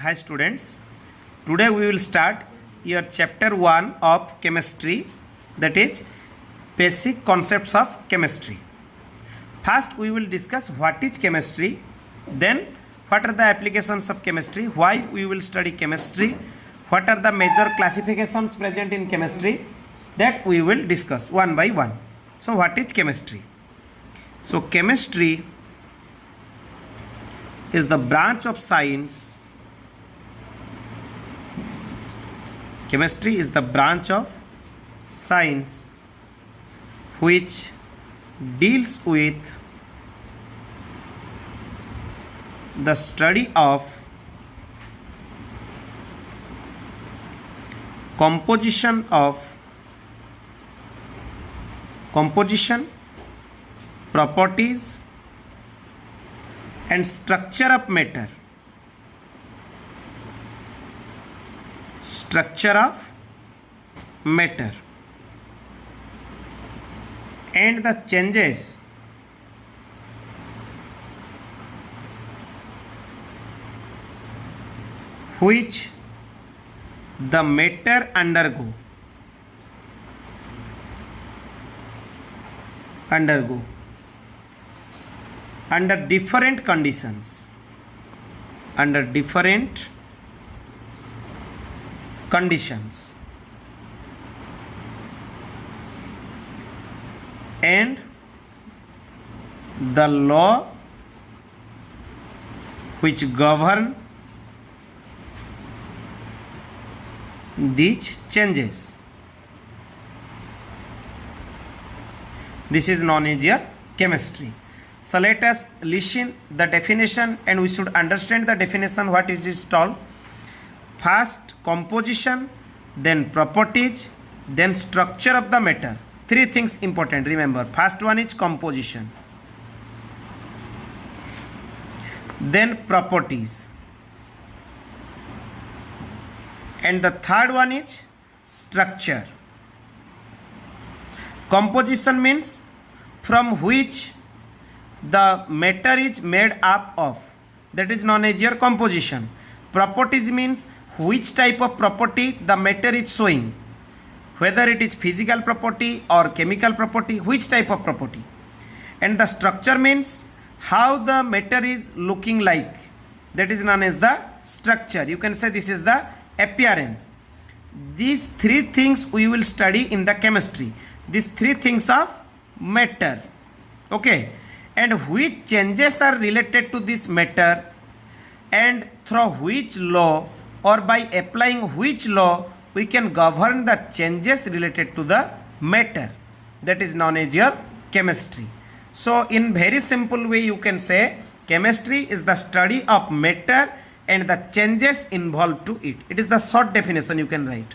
Hi students, today we will start your chapter 1 of chemistry, that is basic concepts of chemistry. First we will discuss what is chemistry, then what are the applications of chemistry, why we will study chemistry, what are the major classifications present in chemistry, that we will discuss one by one. So what is chemistry? So chemistry is the branch of science. Chemistry is the branch of science which deals with the study of composition, properties and structure of matter. And the changes which the matter undergo under different conditions. And the law which govern these changes. This is known as your chemistry. So let us listen the definition and we should understand the definition what is it called. First composition, then properties, then structure of the matter. Three things important, remember. First one is composition, then properties, and the third one is structure. Composition means from which the matter is made up of, that is known as your composition. Properties means which type of property the matter is showing, whether it is physical property or chemical property, which type of property. And the structure means how the matter is looking like, that is known as the structure. You can say this is the appearance. These three things we will study in the chemistry. These three things of matter, okay, and which changes are related to this matter, and through which law or by applying which law we can govern the changes related to the matter, that is known as your chemistry. So in very simple way you can say chemistry is the study of matter and the changes involved to it. It is the short definition you can write.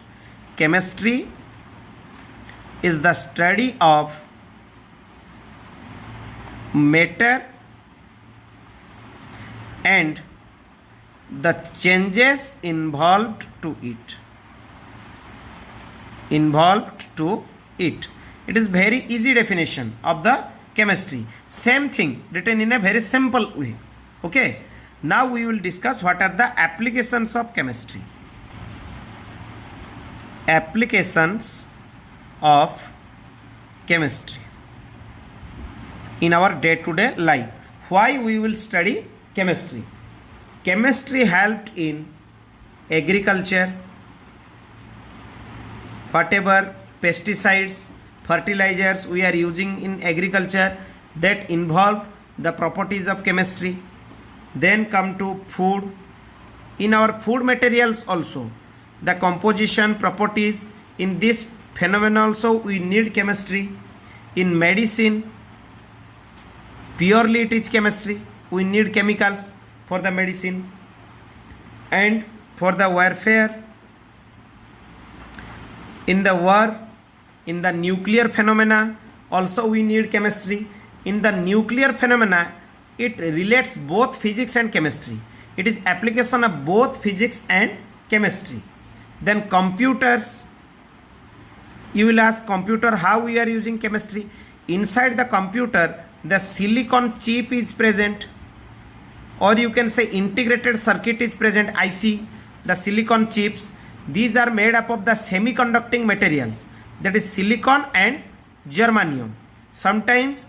Chemistry is the study of matter and the changes involved to it. It is very easy definition of the chemistry. Same thing written in a very simple way. Okay. Now we will discuss what are the applications of chemistry. Applications of chemistry in our day-to-day life. Why we will study chemistry? Chemistry helped in agriculture. Whatever pesticides, fertilizers we are using in agriculture, that involve the properties of chemistry. Then come to food. In our food materials also, the composition, properties, in this phenomenon also we need chemistry. In medicine, purely it is chemistry. We need chemicals for the medicine. And for the warfare, in the war, in the nuclear phenomena also we need chemistry. In the nuclear phenomena it relates both physics and chemistry. It is application of both physics and chemistry. Then computers, you will ask computer how we are using chemistry. Inside the computer the silicon chip is present. or you can say integrated circuit is present, IC, the silicon chips. These are made up of the semiconducting materials, that is silicon and germanium, sometimes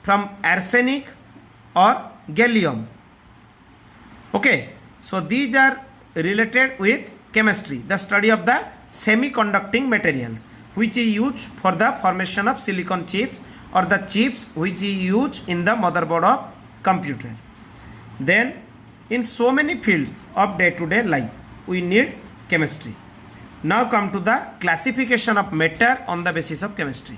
from arsenic or gallium. Okay, so these are related with chemistry, the study of the semiconducting materials which is used for the formation of silicon chips or the chips which is used in the motherboard of computer. Then in so many fields of day-to-day life we need chemistry. Now come to the classification of matter on the basis of chemistry.